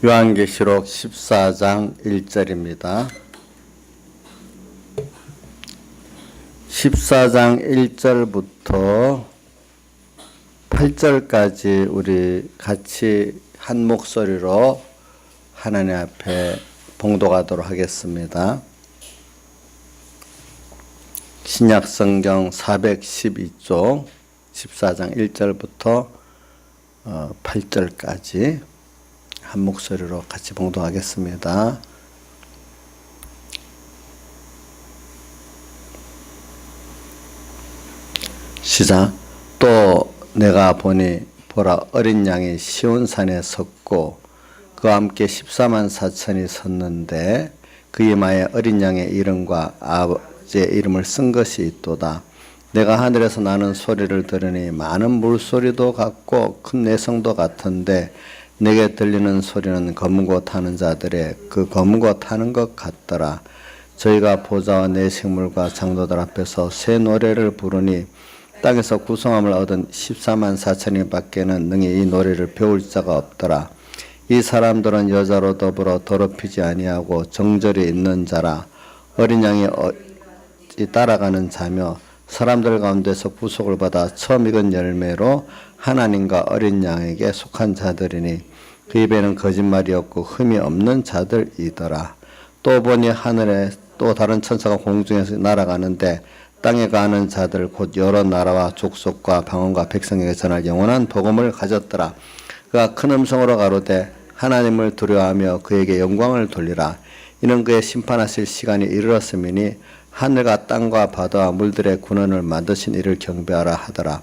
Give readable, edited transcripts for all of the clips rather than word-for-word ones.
요한계시록 14장 1절입니다. 14장 1절부터 8절까지 우리 같이 한 목소리로 하나님 앞에 봉독하도록 하겠습니다. 신약성경 412쪽 14장 1절부터 8절까지 한 목소리로 같이 봉독하겠습니다. 시작. 또 내가 보니 보라 어린 양이 시온산에 섰고 그와 함께 14만 4천이 섰는데 그 이마에 어린 양의 이름과 아버지의 이름을 쓴 것이 있도다. 내가 하늘에서 나는 소리를 들으니 많은 물소리도 같고 큰 내성도 같은데 내게 들리는 소리는 검은 고 타는 자들의 그 검은 고 타는 것 같더라. 저희가 보좌와 내 생물과 장로들 앞에서 새 노래를 부르니 땅에서 구성함을 얻은 14만 4천이 밖에는 능히 이 노래를 배울 자가 없더라. 이 사람들은 여자로 더불어 더럽히지 아니하고 정절이 있는 자라. 어린 양이 따라가는 자며 사람들 가운데서 구속을 받아 처음 익은 열매로 하나님과 어린 양에게 속한 자들이니 그 입에는 거짓말이 없고 흠이 없는 자들이더라. 또 보니 하늘에 또 다른 천사가 공중에서 날아가는데 땅에 가는 자들 곧 여러 나라와 족속과 방언과 백성에게 전할 영원한 복음을 가졌더라. 그가 큰 음성으로 가로되 하나님을 두려워하며 그에게 영광을 돌리라. 이는 그의 심판하실 시간이 이르렀음이니 하늘과 땅과 바다와 물들의 군원을 만드신 이를 경배하라 하더라.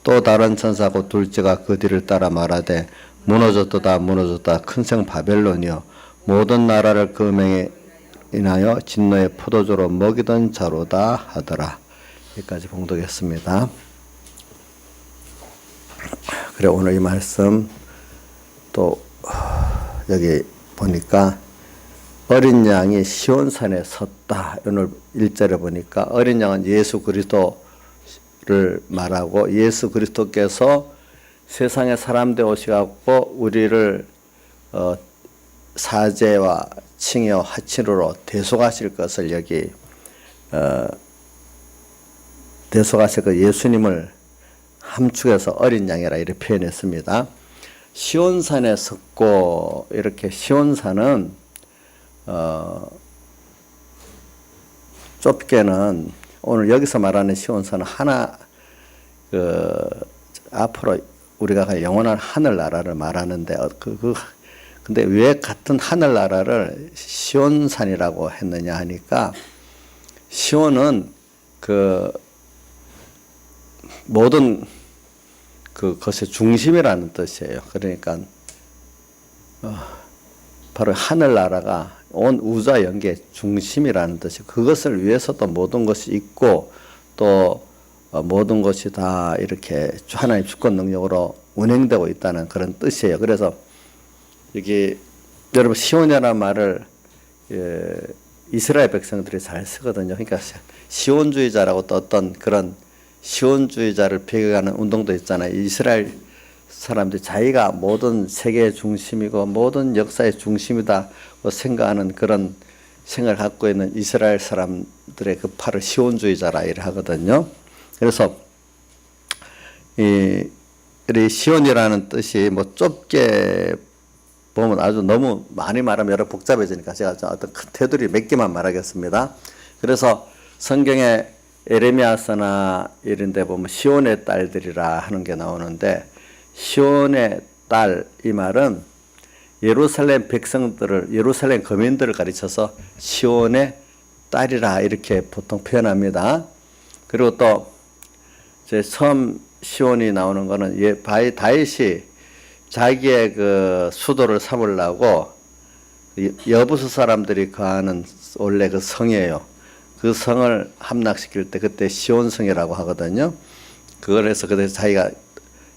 또 다른 천사 곧 둘째가 그 뒤를 따라 말하되 무너졌도다 무너졌다 큰 성 바벨론이여 모든 나라를 그 음행에 인하여 진노의 포도주로 먹이던 자로다 하더라. 여기까지 봉독했습니다. 그래 오늘 이 말씀 또 여기 보니까 어린 양이 시온산에 섰다. 오늘 1절에 보니까 어린 양은 예수 그리스도를 말하고 예수 그리스도께서 세상에 사람 되어 오셔갖고 우리를 사죄와 칭의와 화친으로 대속하실 것을 여기 대속하실 그 예수님을 함축해서 어린 양이라 이렇게 표현했습니다. 시온산에 섰고 이렇게 시온산은 좁게는 오늘 여기서 말하는 시온산은 하나 앞으로 우리가 갈 영원한 하늘나라를 말하는데 근데 왜 같은 하늘나라를 시온산이라고 했느냐 하니까 시온은 그 모든 그것의 중심이라는 뜻이에요. 그러니까 바로 하늘나라가 온 우주와 연계의 중심이라는 뜻이 그것을 위해서 또 모든 것이 있고 또 모든 것이 다 이렇게 하나님의 주권 능력으로 운행되고 있다는 그런 뜻이에요. 그래서 여기 여러분 시온이라는 말을 이스라엘 백성들이 잘 쓰거든요. 그러니까 시온주의자라고 또 어떤 그런 시온주의자를 배격하는 운동도 있잖아요. 이스라엘 사람들이 자기가 모든 세계의 중심이고 모든 역사의 중심이다고 생각하는 그런 생각을 갖고 있는 이스라엘 사람들의 그 팔을 시온주의자라 이래 하거든요. 그래서 이 시온이라는 뜻이 뭐 좁게 보면 아주 너무 많이 말하면 여러 복잡해지니까 제가 어떤 큰 테두리 몇 개만 말하겠습니다. 그래서 성경에 에레미야서나 이런 데 보면 시온의 딸들이라 하는 게 나오는데 시온의 딸 이 말은 예루살렘 백성들을 예루살렘 거민들을 가르쳐서 시온의 딸이라 이렇게 보통 표현합니다. 그리고 또 이제 처음 시온이 나오는 거는 다윗이 자기의 그 수도를 삼으려고 여부수 사람들이 거하는 원래 그 성이에요. 그 성을 함락시킬 때 그때 시온성이라고 하거든요. 그걸 해서 그래서 자기가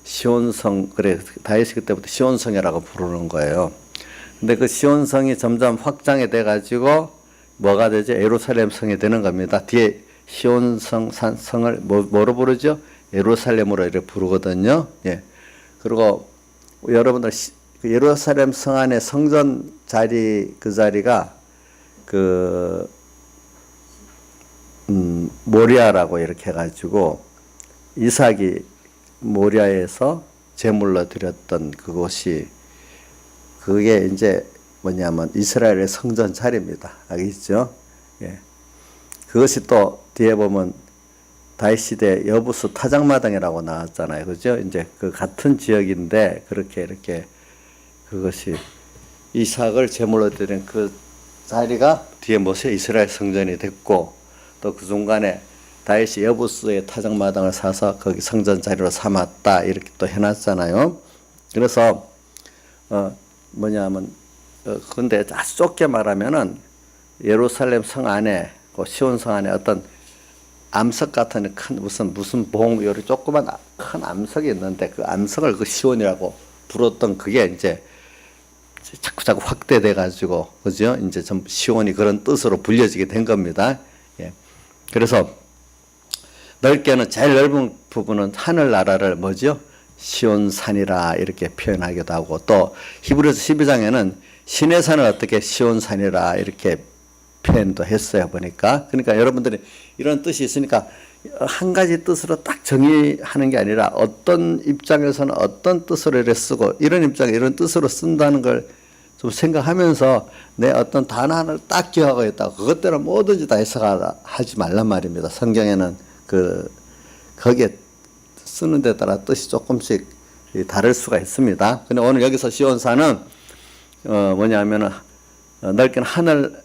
시온성 그래 다윗이 그때부터 시온성이라고 부르는 거예요. 근데 그 시온성이 점점 확장이 돼 가지고 뭐가 되죠? 예루살렘 성이 되는 겁니다. 뒤에 시온성 성을 뭐로 부르죠? 예루살렘으로 이렇게 부르거든요. 예. 그리고 여러분들 그 예루살렘 성 안에 성전 자리 그 자리가 그 모리아라고 이렇게 해가지고 이삭이 모리아에서 제물로 드렸던 그곳이 그게 이제 뭐냐면 이스라엘의 성전 자리입니다. 알겠죠? 예. 그것이 또 뒤에 보면 다윗 시대 여부수 타작마당이라고 나왔잖아요. 그죠? 이제 그 같은 지역인데 그렇게 이렇게 그것이 이삭을 제물로 드린 그 자리가 뒤에 모세 이스라엘 성전이 됐고 또 그 중간에 다윗이 여부수의 타작마당을 사서 거기 성전 자리로 삼았다 이렇게 또 해놨잖아요. 그래서 뭐냐면 근데 아주 좁게 말하면은 예루살렘 성 안에 그 시온 성 안에 어떤 암석 같은 큰 무슨 봉 요리 조그만 큰 암석이 있는데 그 암석을 그 시온이라고 불렀던 그게 이제 자꾸 확대돼 가지고 그죠? 이제 좀 시온이 그런 뜻으로 불려지게 된 겁니다. 예. 그래서 넓게는 제일 넓은 부분은 하늘나라를 뭐죠? 시온산이라 이렇게 표현하기도 하고 또 히브리서 12장에는 신의 산을 어떻게 시온산이라 이렇게 표현도 했어요 보니까. 그러니까 여러분들이 이런 뜻이 있으니까 한 가지 뜻으로 딱 정의하는 게 아니라 어떤 입장에서는 어떤 뜻으로 이렇게 쓰고 이런 입장에 이런 뜻으로 쓴다는 걸 좀 생각하면서 내 어떤 단어 하나를 딱 기억하고 있다고 그것대로 뭐든지 다 해석하지 말란 말입니다. 성경에는 거기에 쓰는 데 따라 뜻이 조금씩 다를 수가 있습니다. 근데 오늘 여기서 시온산은 뭐냐면은 넓게는 하늘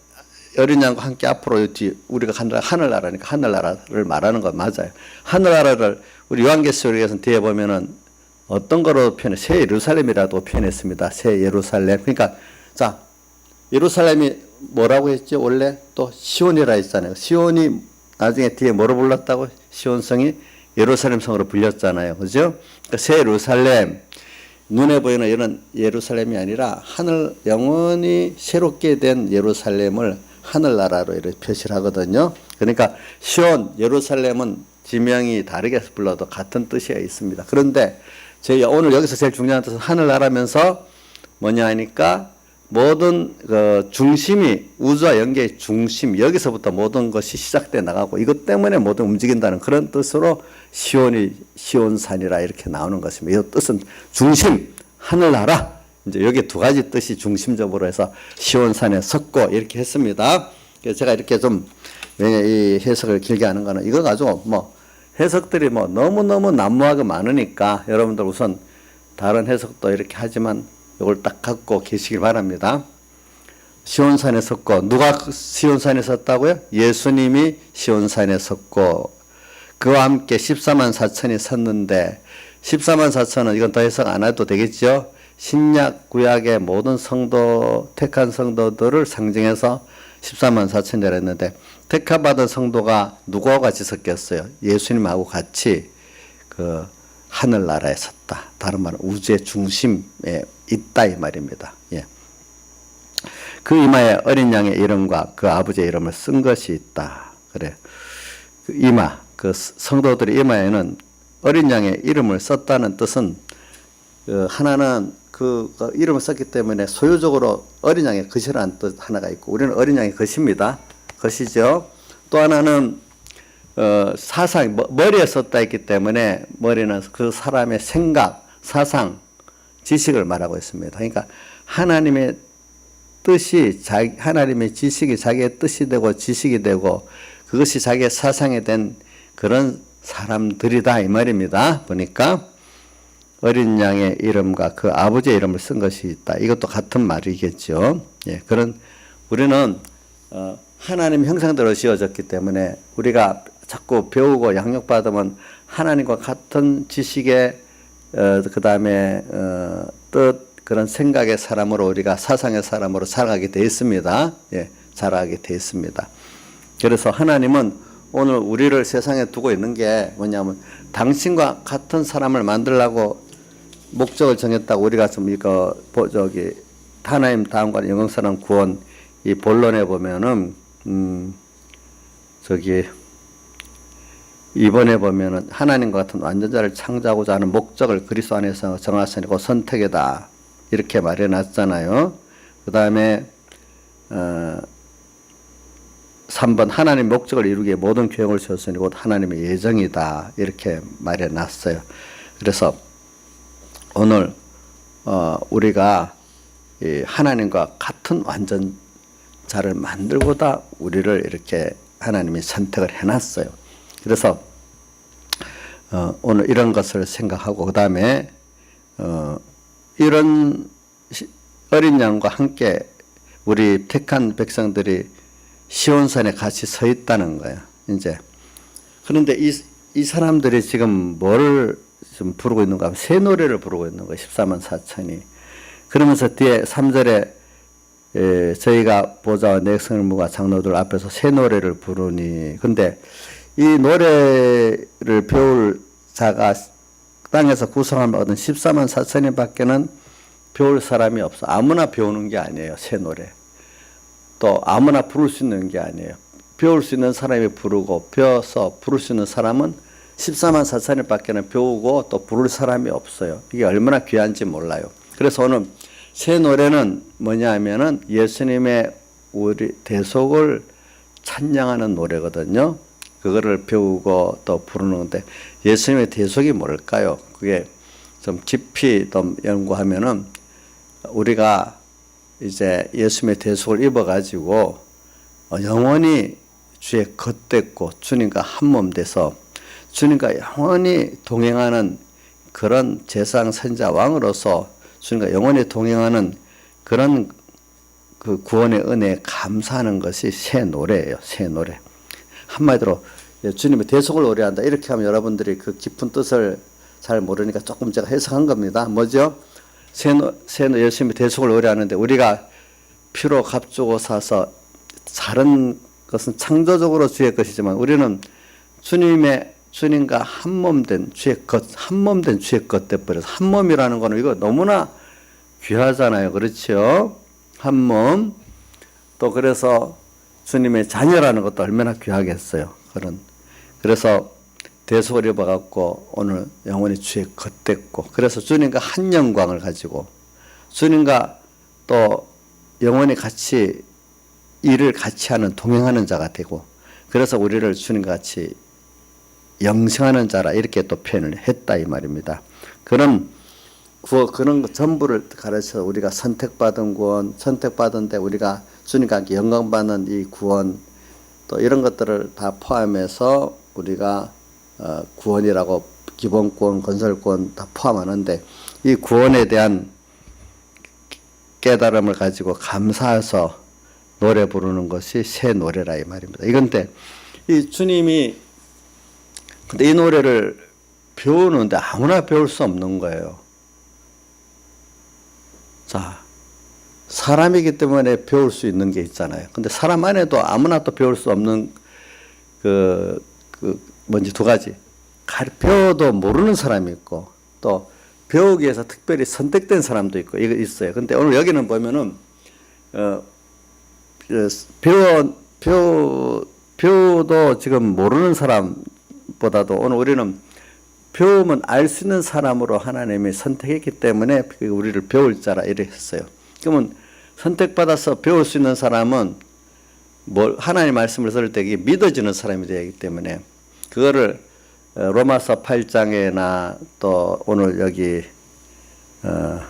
어린 양과 함께 앞으로 뒤 우리가 하늘나라니까 하늘나라를 말하는 거 맞아요. 하늘나라를 우리 요한계시록에서 뒤에 보면은 어떤 거로 표현해? 새 예루살렘이라도 표현했습니다. 새 예루살렘. 그러니까 자 예루살렘이 뭐라고 했죠? 원래 또 시온이라 했잖아요. 시온이 나중에 뒤에 뭐로 불렀다고? 시온성이 예루살렘 성으로 불렸잖아요. 그죠? 그러니까 새 예루살렘 눈에 보이는 이런 예루살렘이 아니라 하늘 영원히 새롭게 된 예루살렘을 하늘나라로 이렇게 표시를 하거든요. 그러니까 시온, 예루살렘은 지명이 다르게 불러도 같은 뜻이 있습니다. 그런데 저희가 오늘 여기서 제일 중요한 뜻은 하늘나라면서 뭐냐 하니까 모든 그 중심이 우주와 연계의 중심 여기서부터 모든 것이 시작돼 나가고 이것 때문에 모든 움직인다는 그런 뜻으로 시온산이라 이렇게 나오는 것입니다. 이 뜻은 중심, 하늘나라. 이제 여기 두 가지 뜻이 중심적으로 해서 시온산에 섰고 이렇게 했습니다. 그래서 제가 이렇게 좀 이 해석을 길게 하는 거는 이거 가지고 뭐 해석들이 뭐 너무너무 난무하고 많으니까 여러분들 우선 다른 해석도 이렇게 하지만 이걸 딱 갖고 계시길 바랍니다. 시온산에 섰고 누가 시온산에 섰다고요? 예수님이 시온산에 섰고 그와 함께 14만 4천이 섰는데 14만 4천은 이건 더 해석 안 해도 되겠죠? 신약 구약의 모든 성도 택한 성도들을 상징해서 14만 4천이라 했는데 택함받은 성도가 누구와 같이 섰겠어요? 예수님하고 같이 그 하늘나라에 섰다. 다른 말은 우주의 중심에 있다 이 말입니다. 예. 그 이마에 어린 양의 이름과 그 아버지의 이름을 쓴 것이 있다. 그래. 그 이마, 그 성도들의 이마에는 어린 양의 이름을 썼다는 뜻은 하나는 그 이름을 썼기 때문에 소유적으로 어린 양의 것이라는 뜻 하나가 있고 우리는 어린 양의 것입니다. 것이죠. 또 하나는 사상 머리에 썼다 했기 때문에 머리는 그 사람의 생각, 사상, 지식을 말하고 있습니다. 그러니까 하나님의 뜻이 하나님의 지식이 자기의 뜻이 되고 지식이 되고 그것이 자기의 사상이 된 그런 사람들이다 이 말입니다. 보니까 어린 양의 이름과 그 아버지의 이름을 쓴 것이 있다. 이것도 같은 말이겠죠. 예, 그런 우리는 하나님 형상대로 지어졌기 때문에 우리가 자꾸 배우고 양육받으면 하나님과 같은 지식의 그 다음에 뜻 그런 생각의 사람으로 우리가 사상의 사람으로 살아가게 되어 있습니다. 예, 자라게 되어 있습니다. 그래서 하나님은 오늘 우리를 세상에 두고 있는 게 뭐냐면 당신과 같은 사람을 만들려고 목적을 정했다고 우리가 좀 이거 하나님 다음과 영광스러운 구원 이 본론에 보면은 이번에 보면은 하나님과 같은 완전자를 창조하고자 하는 목적을 그리스도 안에서 정하시고 선택이다. 이렇게 말해놨잖아요. 그 다음에 3번 하나님 목적을 이루기 위해 모든 계획을 세웠으니 곧 하나님의 예정이다 이렇게 말해놨어요. 그래서 오늘 우리가 이 하나님과 같은 완전자를 만들고다 우리를 이렇게 하나님이 선택을 해놨어요. 그래서 오늘 이런 것을 생각하고 그 다음에 이런 어린 양과 함께 우리 택한 백성들이 시온산에 같이 서 있다는 거예요. 이제 그런데 이 사람들이 지금 뭐를 좀 부르고 있는가 하면 새 노래를 부르고 있는 거예요. 14만 4천이. 그러면서 뒤에 3절에 저희가 보좌와 내 성물과 장로들 앞에서 새 노래를 부르니. 근데 이 노래를 배울 자가 땅에서 구성함을 얻은 14만 4천인 밖에는 배울 사람이 없어. 아무나 배우는 게 아니에요. 새 노래. 또 아무나 부를 수 있는 게 아니에요. 배울 수 있는 사람이 부르고 배워서 부를 수 있는 사람은 14만 4천인 밖에는 배우고 또 부를 사람이 없어요. 이게 얼마나 귀한지 몰라요. 그래서 오늘 새 노래는 뭐냐 하면은 예수님의 우리 대속을 찬양하는 노래거든요. 그거를 배우고 또 부르는 건데 예수님의 대속이 뭘까요? 그게 좀 깊이 좀 연구하면은 우리가 이제 예수님의 대속을 입어가지고 영원히 주의 겉됐고 주님과 한 몸 돼서 주님과 영원히 동행하는 그런 제사장 선지자 왕으로서 주님과 영원히 동행하는 그런 그 구원의 은혜에 감사하는 것이 새 노래예요. 새 노래. 한마디로 주님의 대속을 노래한다. 이렇게 하면 여러분들이 그 깊은 뜻을 잘 모르니까 조금 제가 해석한 겁니다. 뭐죠? 예수님의 대속을 노래하는데 우리가 피로 값주고 사서 다른 것은 창조적으로 주의 것이지만 우리는 주님과 한 몸 된 주의 것, 한 몸 된 주의 것 돼버려서 한 몸이라는 거는 이거 너무나 귀하잖아요. 그렇죠? 한 몸. 또 그래서 주님의 자녀라는 것도 얼마나 귀하겠어요. 그래서 대속을 입어갖고 오늘 영원히 주의 것 됐고 그래서 주님과 한 영광을 가지고 주님과 또 영원히 같이 일을 같이 하는 동행하는 자가 되고 그래서 우리를 주님과 같이 영생하는 자라 이렇게 또 표현을 했다 이 말입니다. 그런 것 전부를 가르쳐서 우리가 선택받은 구원, 선택받은 데 우리가 주님과 함께 영광받는 이 구원 또 이런 것들을 다 포함해서 우리가 구원이라고 기본권, 건설권 다 포함하는데 이 구원에 대한 깨달음을 가지고 감사해서 노래 부르는 것이 새 노래라 이 말입니다. 이건데 이 주님이 근데 이 노래를 배우는데 아무나 배울 수 없는 거예요. 자, 사람이기 때문에 배울 수 있는 게 있잖아요. 근데 사람 안에도 아무나 또 배울 수 없는 뭔지 두 가지. 배워도 모르는 사람이 있고 또 배우기 위해서 특별히 선택된 사람도 있고 이거 있어요. 근데 오늘 여기는 보면은 배워도 지금 모르는 사람보다도 오늘 우리는 배우면 알 수 있는 사람으로 하나님이 선택했기 때문에 우리를 배울 자라 이렇게 했어요. 그러면 선택받아서 배울 수 있는 사람은 하나님 말씀을 들을 때 이게 믿어지는 사람이 되기 때문에 그거를 로마서 8장에나 또 오늘 여기 오늘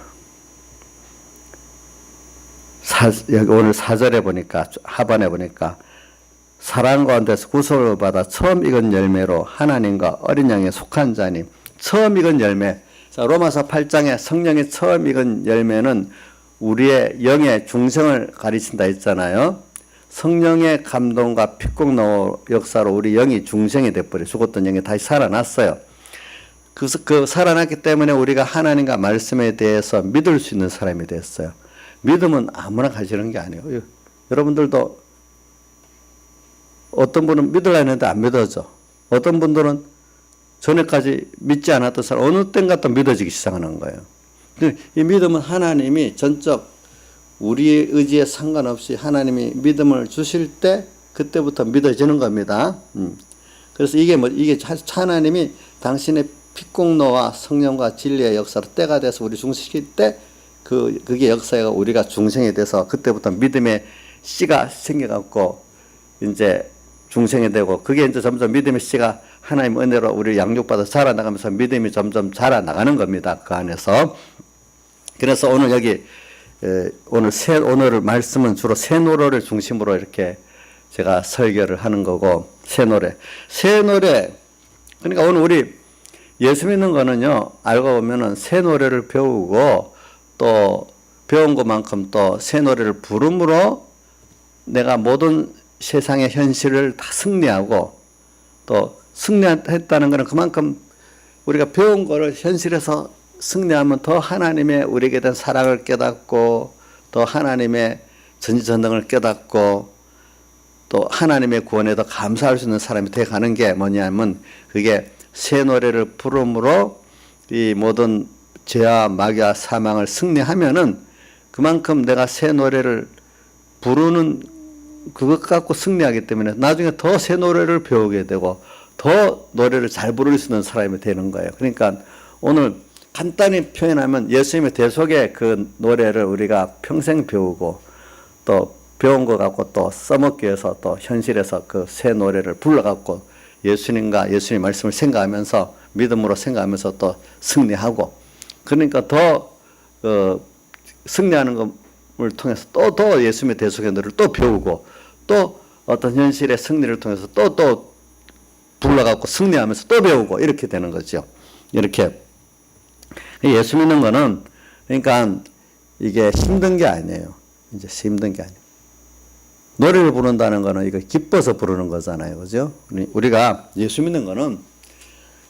4절에 보니까 하반에 보니까 사랑 가운데서 구속을 받아 처음 익은 열매로 하나님과 어린 양에 속한 자니 처음 익은 열매. 자, 로마서 8장에 성령의 처음 익은 열매는 우리의 영의 중생을 가리친다 했잖아요. 성령의 감동과 피공노 역사로 우리 영이 중생이 돼버려 죽었던 영이 다시 살아났어요. 그래서 그 살아났기 때문에 우리가 하나님과 말씀에 대해서 믿을 수 있는 사람이 됐어요. 믿음은 아무나 가지는 게 아니에요. 여러분들도 어떤 분은 믿으려 했는데 안 믿어져. 어떤 분들은 전에까지 믿지 않았던 사람 어느 땐가 또 믿어지기 시작하는 거예요. 이 믿음은 하나님이 전적 우리의 의지에 상관없이 하나님이 믿음을 주실 때 그때부터 믿어지는 겁니다. 그래서 이게 하나님이 당신의 피공로와 성령과 진리의 역사로 때가 돼서 우리 중시킬 때 그게 역사가 우리가 중생이 돼서 그때부터 믿음의 씨가 생겨갖고 이제 중생이 되고 그게 이제 점점 믿음의 씨가 하나님 은혜로 우리 양육받아 자라나가면서 믿음이 점점 자라나가는 겁니다. 그 안에서. 그래서 오늘 여기 오늘 말씀은 주로 새 노래를 중심으로 이렇게 제가 설교를 하는 거고 새 노래. 그러니까 오늘 우리 예수 믿는 거는요, 알고 보면은 새 노래를 배우고 또 배운 것만큼 또 새 노래를 부름으로 내가 모든 세상의 현실을 다 승리하고 또 승리했다는 것은 그만큼 우리가 배운 거를 현실에서 승리하면 더 하나님의 우리에게 대한 사랑을 깨닫고 또 하나님의 전지전능을 깨닫고 또 하나님의 구원에 더 감사할 수 있는 사람이 되어 가는 게 뭐냐면 그게 새 노래를 부름으로 이 모든 죄와 마귀와 사망을 승리하면은 그만큼 내가 새 노래를 부르는 그것 갖고 승리하기 때문에 나중에 더 새 노래를 배우게 되고 더 노래를 잘 부를 수 있는 사람이 되는 거예요. 그러니까 오늘 간단히 표현하면 예수님의 대속의 그 노래를 우리가 평생 배우고 또 배운 것 갖고 또 써먹기 위해서 또 현실에서 그 새 노래를 불러갖고 예수님과 예수님 말씀을 생각하면서 믿음으로 생각하면서 또 승리하고 그러니까 더 승리하는 것을 통해서 또 예수님의 대속의 노래를 또 배우고 또 어떤 현실의 승리를 통해서 또 불러갖고 승리하면서 또 배우고 이렇게 되는 거죠. 이렇게 예수 믿는 거는 그러니까 이게 힘든 게 아니에요. 이제 힘든 게 아니에요. 노래를 부른다는 거는 이거 기뻐서 부르는 거잖아요. 그죠? 우리가 예수 믿는 거는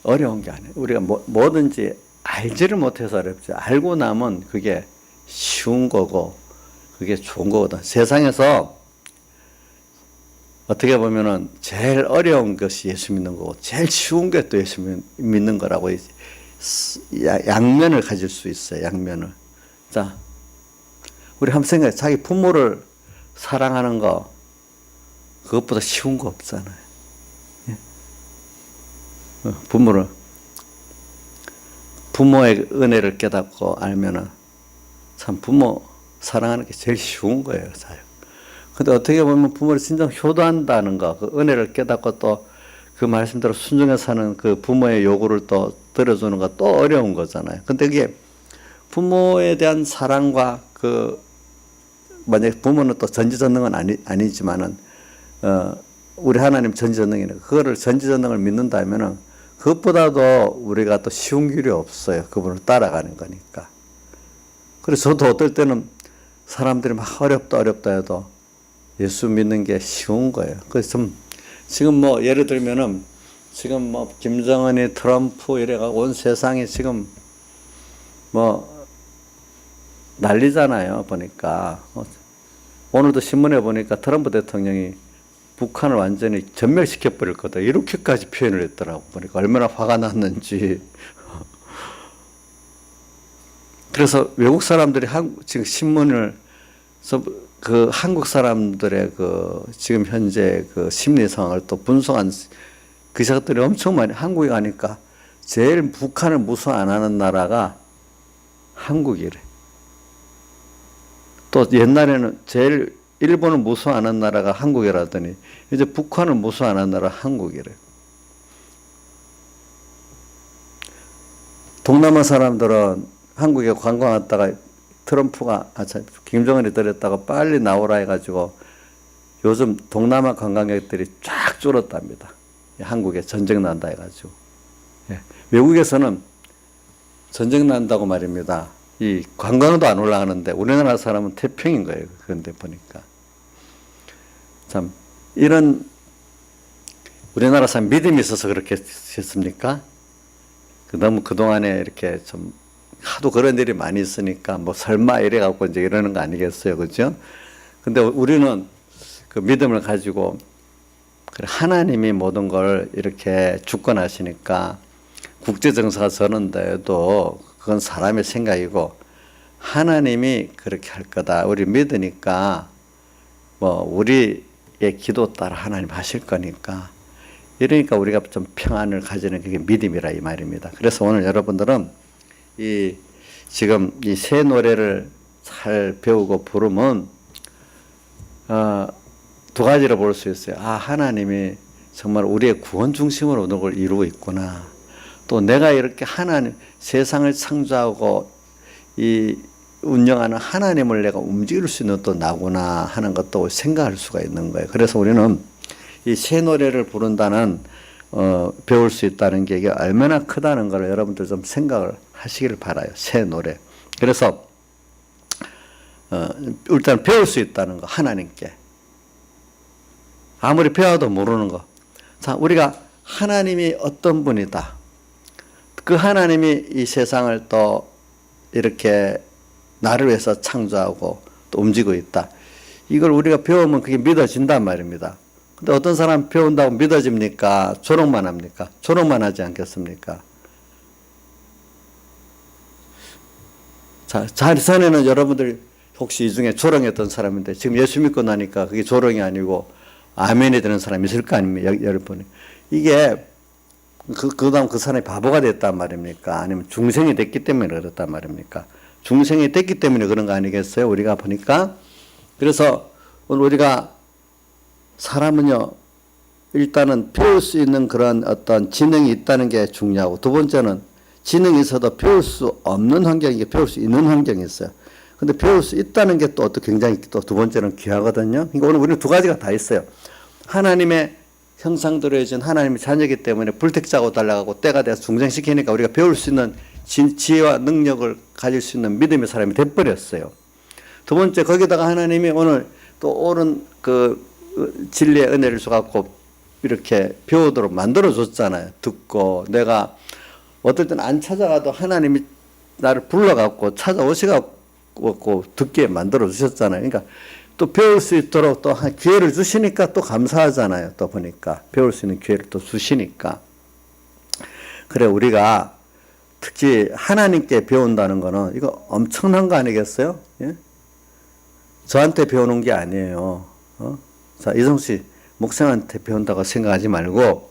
어려운 게 아니에요. 우리가 뭐든지 알지를 못해서 어렵지. 알고 나면 그게 쉬운 거고 그게 좋은 거거든. 세상에서 어떻게 보면은 제일 어려운 것이 예수 믿는 거고 제일 쉬운 게 또 예수 믿는 거라고 양면을 가질 수 있어요. 양면을. 자, 우리 한번 생각해. 자기 부모를 사랑하는 거 그것보다 쉬운 거 없잖아요. 부모의 은혜를 깨닫고 알면은 참 부모 사랑하는 게 제일 쉬운 거예요. 근데 어떻게 보면 부모를 진정 효도한다는 거, 그 은혜를 깨닫고 또 그 말씀대로 순종해 사는 그 부모의 요구를 또 들어주는 거 또 어려운 거잖아요. 근데 그게 부모에 대한 사랑과 만약 부모는 또 전지전능은 아니지만은, 우리 하나님 전지전능이네. 그거를 전지전능을 믿는다면은 그것보다도 우리가 또 쉬운 길이 없어요. 그분을 따라가는 거니까. 그래서 저도 어떨 때는 사람들이 막 어렵다 해도 예수 믿는 게 쉬운 거예요. 그래서 지금 예를 들면은 지금 김정은이 트럼프 이래가고 온 세상이 지금 난리잖아요. 보니까. 오늘도 신문에 보니까 트럼프 대통령이 북한을 완전히 전멸시켜버릴 거다. 이렇게까지 표현을 했더라고. 보니까 얼마나 화가 났는지. 그래서 외국 사람들이 지금 신문을 한국 사람들의 지금 현재 심리 상황을 또 분석한 기사들이 엄청 많이 한국에 가니까 제일 북한을 무서 안 하는 나라가 한국이래. 또 옛날에는 제일 일본을 무서 안 하는 나라가 한국이라더니 이제 북한을 무서 안 하는 나라가 한국이래. 동남아 사람들은 한국에 관광 왔다가 트럼프가 김정은이 들었다가 빨리 나오라 해가지고 요즘 동남아 관광객들이 쫙 줄었답니다. 한국에 전쟁 난다 해가지고. 외국에서는 전쟁 난다고 말입니다. 이 관광도 안 올라가는데 우리나라 사람은 태평인 거예요. 그런데 보니까 참 이런 우리나라 사람 믿음이 있어서 그렇게 했습니까? 너무 그동안에 이렇게 좀 하도 그런 일이 많이 있으니까 설마 이래갖고 이제 이러는 거 아니겠어요. 그죠? 근데 우리는 그 믿음을 가지고 하나님이 모든 걸 이렇게 주권하시니까 국제정세가 저런데도 그건 사람의 생각이고 하나님이 그렇게 할 거다. 우리 믿으니까 우리의 기도 따라 하나님 하실 거니까 이러니까 우리가 좀 평안을 가지는 그게 믿음이라 이 말입니다. 그래서 오늘 여러분들은 이 지금 이 새 노래를 잘 배우고 부르면 두 가지로 볼 수 있어요. 아, 하나님이 정말 우리의 구원 중심으로 오는 걸 이루고 있구나. 또 내가 이렇게 하나님, 세상을 창조하고 이 운영하는 하나님을 내가 움직일 수 있는 또 나구나 하는 것도 생각할 수가 있는 거예요. 그래서 우리는 이 새 노래를 부른다는 배울 수 있다는 게 이게 얼마나 크다는 걸 여러분들 좀 생각을 하시기를 바라요. 새 노래. 그래서 일단 배울 수 있다는 거, 하나님께. 아무리 배워도 모르는 거. 자, 우리가 하나님이 어떤 분이다. 그 하나님이 이 세상을 또 이렇게 나를 위해서 창조하고 또 움직이고 있다. 이걸 우리가 배우면 그게 믿어진단 말입니다. 근데 어떤 사람 배운다고 믿어집니까? 조롱만 합니까? 조롱만 하지 않겠습니까? 자, 전에는 여러분들 혹시 이 중에 조롱했던 사람인데 지금 예수 믿고 나니까 그게 조롱이 아니고 아멘이 되는 사람이 있을 거 아닙니까? 여러분이. 이게 그 다음 그 사람이 바보가 됐단 말입니까? 아니면 중생이 됐기 때문에 그렇단 말입니까? 중생이 됐기 때문에 그런 거 아니겠어요? 우리가 보니까. 그래서 오늘 우리가 사람은요, 일단은 배울 수 있는 그런 어떤 지능이 있다는 게 중요하고, 두 번째는 지능이 있어도 배울 수 없는 환경이 배울 수 있는 환경이 있어요. 근데 배울 수 있다는 게 또 굉장히 또 두 번째는 귀하거든요. 그러니까 오늘 우리는 두 가지가 다 있어요. 하나님의 형상대로 해준 하나님의 자녀이기 때문에 불택자고 달라가고 때가 돼서 중생시키니까 우리가 배울 수 있는 지혜와 능력을 가질 수 있는 믿음의 사람이 돼버렸어요. 두 번째, 거기다가 하나님이 오늘 또 옳은 그 진리의 은혜를 줘갖고 이렇게 배우도록 만들어줬잖아요. 듣고 내가 어떨 때는 안 찾아가도 하나님이 나를 불러갖고 찾아오셔갖고 듣게 만들어주셨잖아요. 그러니까 또 배울 수 있도록 또 기회를 주시니까 또 감사하잖아요. 또 보니까 배울 수 있는 기회를 또 주시니까. 그래, 우리가 특히 하나님께 배운다는 거는 이거 엄청난 거 아니겠어요? 예? 저한테 배우는 게 아니에요. 자, 이성 씨, 목사한테 배운다고 생각하지 말고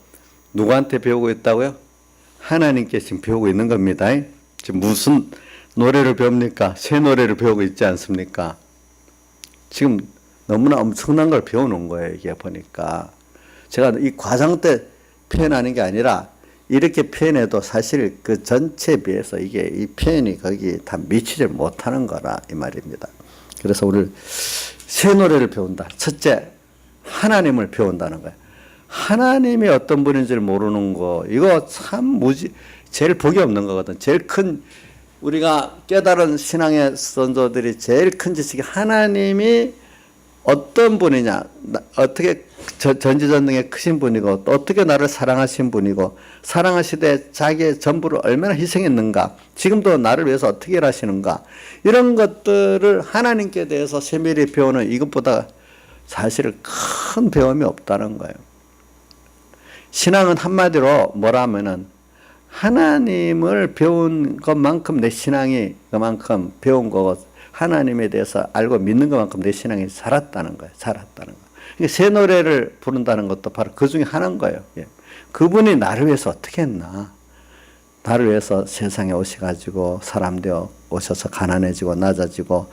누구한테 배우고 있다고요? 하나님께 지금 배우고 있는 겁니다. 지금 무슨 노래를 배웁니까? 새 노래를 배우고 있지 않습니까? 지금 너무나 엄청난 걸 배우는 거예요. 이게 보니까. 제가 이 과정 때 표현하는 게 아니라 이렇게 표현해도 사실 그 전체에 비해서 이게 이 표현이 거기 다 미치지 못하는 거라 이 말입니다. 그래서 오늘 새 노래를 배운다. 첫째, 하나님을 배운다는 거예요. 하나님이 어떤 분인지를 모르는 거, 이거 참 제일 복이 없는 거거든. 제일 큰, 우리가 깨달은 신앙의 선조들이 제일 큰 지식이 하나님이 어떤 분이냐, 어떻게 전지전능에 크신 분이고, 또 어떻게 나를 사랑하신 분이고, 사랑하시되 자기의 전부를 얼마나 희생했는가, 지금도 나를 위해서 어떻게 일하시는가, 이런 것들을 하나님께 대해서 세밀히 배우는 이것보다 사실 큰 배움이 없다는 거예요. 신앙은 한마디로 뭐라 하면은 하나님을 배운 것만큼 내 신앙이 그만큼 배운 거고, 하나님에 대해서 알고 믿는 것만큼 내 신앙이 자랐다는 거예요. 자랐다는 거. 그러니까 새 노래를 부른다는 것도 바로 그 중에 하나인 거예요. 예. 그분이 나를 위해서 어떻게 했나. 나를 위해서 세상에 오셔가지고 사람 되어 오셔서 가난해지고 낮아지고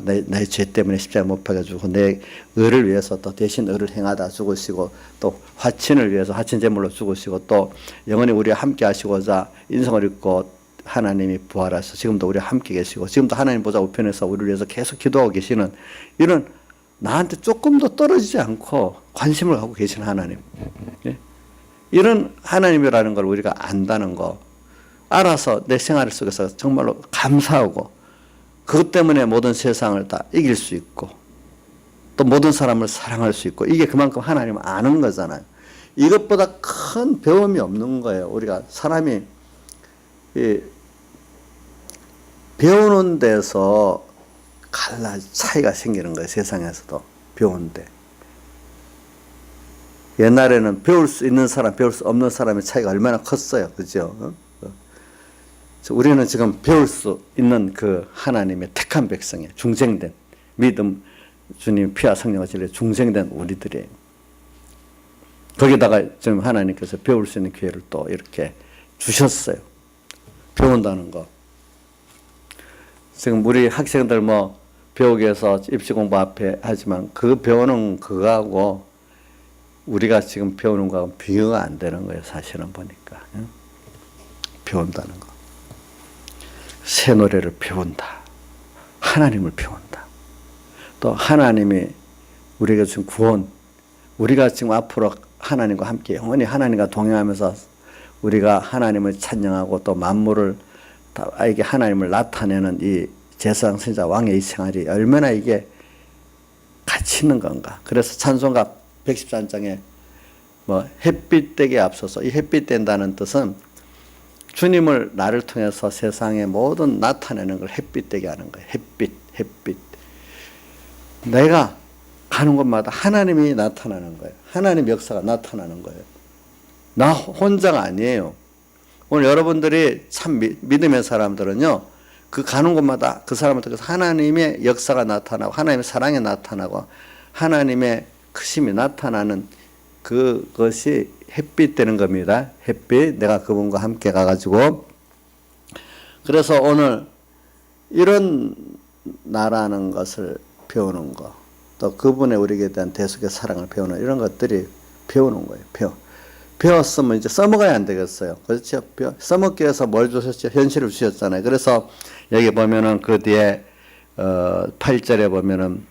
내 죄 때문에 십자가 못 박아주고 내 의를 위해서 또 대신 의를 행하다 죽으시고 또 화친을 위해서 화친 제물로 죽으시고 또 영원히 우리와 함께 하시고자 인성을 입고 하나님이 부활하셔서 지금도 우리와 함께 계시고 지금도 하나님 보좌 우편에서 우리를 위해서 계속 기도하고 계시는 이런 나한테 조금도 떨어지지 않고 관심을 갖고 계신 하나님, 예? 이런 하나님이라는 걸 우리가 안다는 거, 알아서 내 생활 속에서 정말로 감사하고 그것 때문에 모든 세상을 다 이길 수 있고 또 모든 사람을 사랑할 수 있고, 이게 그만큼 하나님을 아는 거잖아요. 이것보다 큰 배움이 없는 거예요. 우리가 사람이 배우는 데서 차이가 생기는 거예요. 세상에서도 배우는데. 옛날에는 배울 수 있는 사람, 배울 수 없는 사람의 차이가 얼마나 컸어요. 그죠? 우리는 지금 배울 수 있는 그 하나님의 택한 백성이에요. 중생된 믿음, 주님 피와 성령과 진리에 중생된 우리들이에요. 거기다가 지금 하나님께서 배울 수 있는 기회를 또 이렇게 주셨어요. 배운다는 거. 지금 우리 학생들 뭐 배우기 위해서 입시 공부 앞에 하지만 그 배우는 그거하고 우리가 지금 배우는 거하고 비교가 안 되는 거예요. 사실은 보니까. 배운다는 거. 새 노래를 배운다. 하나님을 배운다. 또 하나님이 우리가 지금 구원, 우리가 지금 앞으로 하나님과 함께 영원히 하나님과 동행하면서 우리가 하나님을 찬양하고 또 만물을 이게 하나님을 나타내는 이 제사장 선지자 왕의 이 생활이 얼마나 이게 가치 있는 건가. 그래서 찬송가 113장에 뭐 햇빛 되게 앞서서 이 햇빛 된다는 뜻은 주님을 나를 통해서 세상의 모든 나타내는 걸 햇빛 되게 하는 거예요. 햇빛, 햇빛. 내가 가는 곳마다 하나님이 나타나는 거예요. 하나님 역사가 나타나는 거예요. 나 혼자가 아니에요. 오늘 여러분들이 참 믿음의 사람들은요, 그 가는 곳마다 그 사람을 통해서 하나님의 역사가 나타나고 하나님의 사랑이 나타나고 하나님의 크심이 나타나는 그것이 햇빛 되는 겁니다. 햇빛. 내가 그분과 함께 가가지고. 그래서 오늘 이런 나라는 것을 배우는 거, 또 그분의 우리에게 대한 대속의 사랑을 배우는 이런 것들이 배우는 거예요. 배웠으면 이제 써먹어야 안 되겠어요. 그렇죠? 써먹기 위해서 뭘 주셨죠? 현실을 주셨잖아요. 그래서 여기 보면은 그 뒤에 8절에 보면은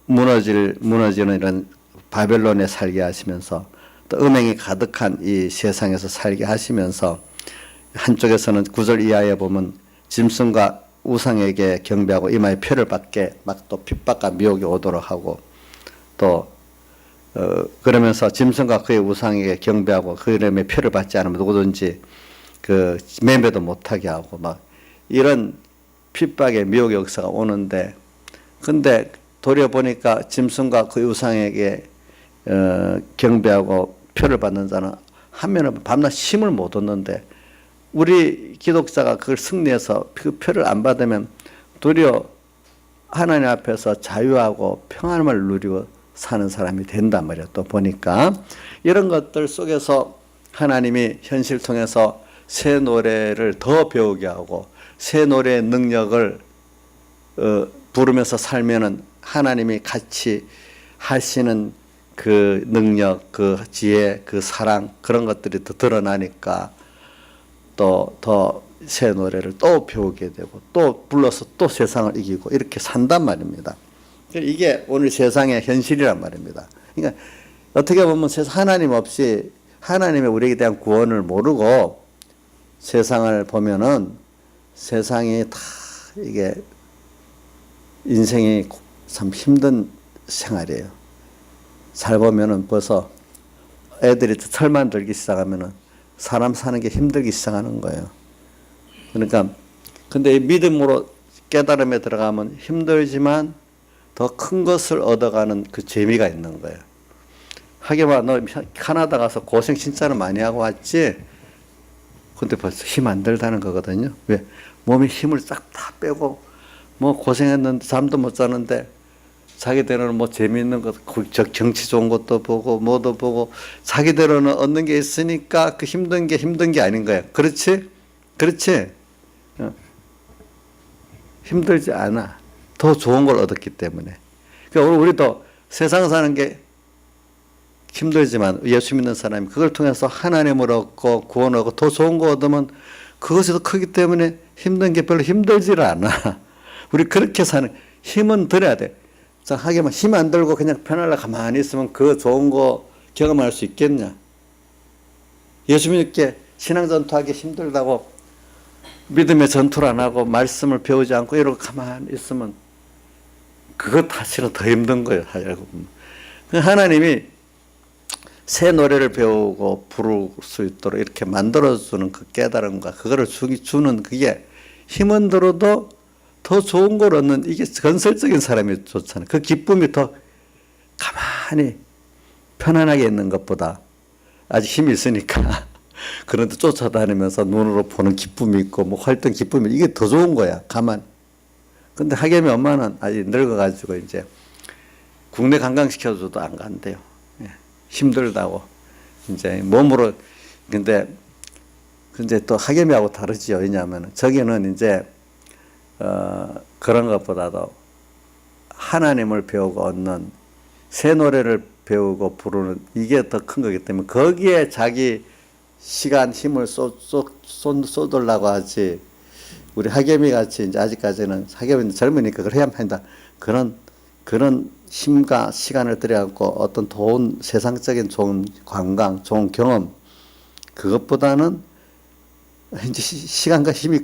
무너지는 이런 바벨론에 살게 하시면서 또 음행이 가득한 이 세상에서 살게 하시면서 한쪽에서는 9절 이하에 보면 짐승과 우상에게 경배하고 이마에 표를 받게 막 또 핍박과 미혹이 오도록 하고 또 그러면서 짐승과 그의 우상에게 경배하고 그 이름에 표를 받지 않으면 누구든지 그 매매도 못하게 하고 막 이런 핍박의 미혹의 역사가 오는데, 근데 도리어 보니까 짐승과 그 우상에게 경배하고 표를 받는 자는 하면은 밤낮 힘을 못 얻는데, 우리 기독자가 그걸 승리해서 그 표를 안 받으면 도리어 하나님 앞에서 자유하고 평안을 누리고 사는 사람이 된단 말이에요. 또 보니까 이런 것들 속에서 하나님이 현실 통해서 새 노래를 더 배우게 하고 새 노래의 능력을 부르면서 살면은 하나님이 같이 하시는 그 능력, 그 지혜, 그 사랑, 그런 것들이 더 드러나니까 또 더 새 노래를 또 배우게 되고 또 불러서 또 세상을 이기고 이렇게 산단 말입니다. 이게 오늘 세상의 현실이란 말입니다. 그러니까 어떻게 보면 하나님 없이 하나님의 우리에게 대한 구원을 모르고 세상을 보면은 세상이 다 이게 인생이 참 힘든 생활이에요. 잘 보면은 벌써 애들이 철만 들기 시작하면은 사람 사는 게 힘들기 시작하는 거예요. 그러니까 근데 믿음으로 깨달음에 들어가면 힘들지만 더 큰 것을 얻어가는 그 재미가 있는 거예요. 하기만 너 캐나다 가서 고생 진짜로 많이 하고 왔지? 근데 벌써 힘 안 들다는 거거든요. 왜? 몸에 힘을 싹 다 빼고 뭐 고생했는데 잠도 못 자는데 자기대로는 뭐 재미있는 것, 경치 좋은 것도 보고 뭐도 보고 자기대로는 얻는 게 있으니까 그 힘든 게 아닌 거예요. 그렇지? 그렇지? 힘들지 않아. 더 좋은 걸 얻었기 때문에. 그러니까 우리도 세상 사는 게 힘들지만 예수 믿는 사람이 그걸 통해서 하나님을 얻고 구원을 얻고 더 좋은 거 얻으면 그것이 더 크기 때문에 힘든 게 별로 힘들지를 않아. 우리 그렇게 사는, 힘은 들어야 돼. 자, 하기만 힘 안 들고 그냥 편하게 가만히 있으면 그 좋은 거 경험할 수 있겠냐? 예수 믿게 신앙 전투하기 힘들다고 믿음의 전투를 안 하고 말씀을 배우지 않고 이러고 가만히 있으면 그것 사실은 더 힘든 거예요. 하나님이 새 노래를 배우고 부를 수 있도록 이렇게 만들어주는 그 깨달음과 그거를 주는 그게 힘은 들어도 더 좋은 걸 얻는, 이게 건설적인 사람이 좋잖아요. 그 기쁨이 더 가만히 편안하게 있는 것보다 아직 힘이 있으니까 그런데 쫓아다니면서 눈으로 보는 기쁨이 있고 뭐 활동 기쁨이, 이게 더 좋은 거야. 가만. 근데 하겸이 엄마는 아직 늙어가지고 이제 국내 관광시켜줘도 안 간대요. 힘들다고. 이제 몸으로. 근데 또 하겸이하고 다르지요. 왜냐하면 저기는 이제 그런 것보다도 하나님을 배우고 얻는 새 노래를 배우고 부르는 이게 더 큰 거기 때문에 거기에 자기 시간 힘을 쏟으려고 하지. 우리 하겸이 같이 이제 아직까지는 하겸이 젊으니까 그걸 해야 한다. 그런 힘과 시간을 들여갖고 어떤 좋은 세상적인 좋은 관광, 좋은 경험 그것보다는 이제 시간과 힘이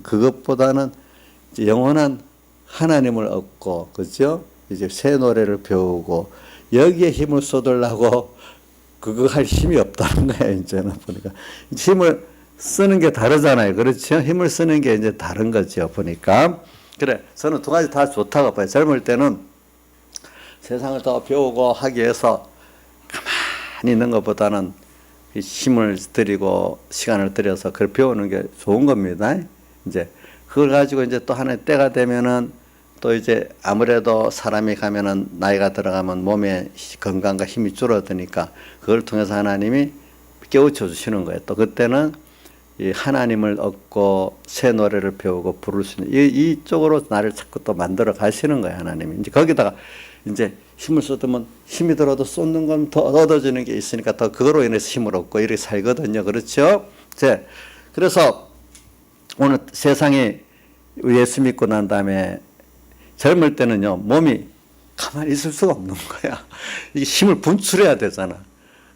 그것보다는 이제 영원한 하나님을 얻고 그죠? 이제 새 노래를 배우고 여기에 힘을 쏟으려고 그거 할 힘이 없다는 거예요. 이제는 보니까 힘을 쓰는 게 다르잖아요. 그렇죠? 힘을 쓰는 게 이제 다른 거죠. 보니까 그래 저는 두 가지 다 좋다고 봐요. 젊을 때는 세상을 더 배우고 하기 위해서 가만히 있는 것보다는 힘을 들이고 시간을 들여서 그걸 배우는 게 좋은 겁니다. 이제 그걸 가지고 이제 또 하나의 때가 되면은 또 이제 아무래도 사람이 가면은 나이가 들어가면 몸의 건강과 힘이 줄어드니까 그걸 통해서 하나님이 깨우쳐 주시는 거예요. 또 그때는 이 하나님을 얻고 새 노래를 배우고 부를 수 있는 이쪽으로 나를 자꾸 또 만들어 가시는 거예요. 하나님이 이제 거기다가 이제 힘을 쏟으면 힘이 들어도 쏟는 건 더 얻어지는 게 있으니까 더 그거로 인해서 힘을 얻고 이렇게 살거든요. 그렇죠? 그래서 오늘 세상에 예수 믿고 난 다음에 젊을 때는요 몸이 가만히 있을 수가 없는 거야. 이게 힘을 분출해야 되잖아.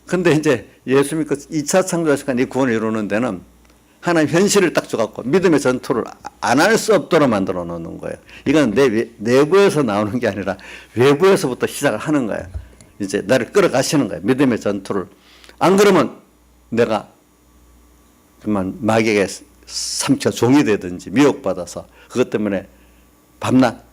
근데 이제 예수 믿고 2차 창조하시간 이 구원을 이루는 데는 하나님 현실을 딱 줘갖고 믿음의 전투를 안 할 수 없도록 만들어 놓는 거예요. 이건 내 내부에서 나오는 게 아니라 외부에서부터 시작을 하는 거예요. 이제 나를 끌어가시는 거예요. 믿음의 전투를. 안 그러면 내가 그만 마귀에게 삼켜 종이 되든지 미혹받아서 그것 때문에 밤낮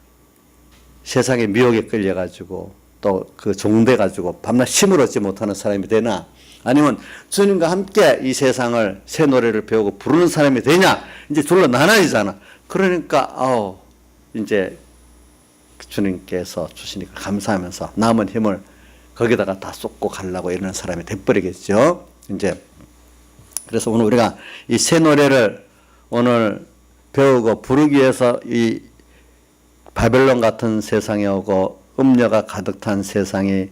세상의 미혹에 끌려가지고 또 그 종돼가지고 밤낮 힘을 얻지 못하는 사람이 되나 아니면 주님과 함께 이 세상을 새 노래를 배우고 부르는 사람이 되냐 이제 둘로 나눠지잖아. 그러니까 이제 주님께서 주시니까 감사하면서 남은 힘을 거기다가 다 쏟고 가려고 이러는 사람이 돼버리겠죠. 이제 그래서 오늘 우리가 이 새 노래를 오늘 배우고 부르기 위해서 이 바벨론 같은 세상에 오고 음녀가 가득 찬 세상이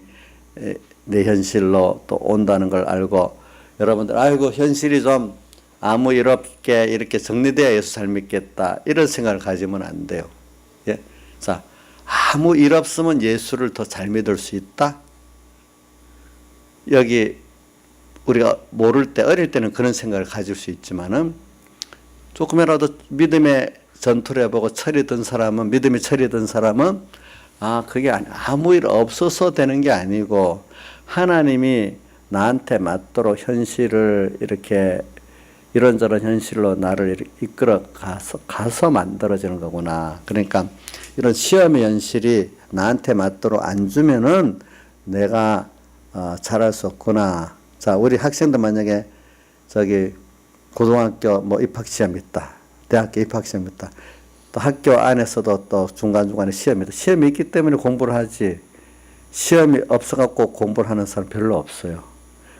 내 현실로 또 온다는 걸 알고 여러분들 아이고 현실이 좀 아무 일 없게 이렇게 정리돼야 예수 잘 믿겠다 이런 생각을 가지면 안 돼요. 예? 자, 아무 일 없으면 예수를 더 잘 믿을 수 있다. 여기 우리가 모를 때 어릴 때는 그런 생각을 가질 수 있지만은 조금이라도 믿음의 전투를 해보고 철이 든 사람은 믿음이 철이 든 사람은 그게 아무 일 없어서 되는 게 아니고 하나님이 나한테 맞도록 현실을 이렇게 이런저런 현실로 나를 이끌어 가서 만들어지는 거구나. 그러니까 이런 시험의 현실이 나한테 맞도록 안 주면은 내가 잘할 수 없구나. 자, 우리 학생들 만약에 고등학교 입학시험 있다. 대학교 입학시험 있다. 또 학교 안에서도 또 중간중간에 시험이 있다. 시험이 있기 때문에 공부를 하지. 시험이 없어갖고 공부를 하는 사람 별로 없어요.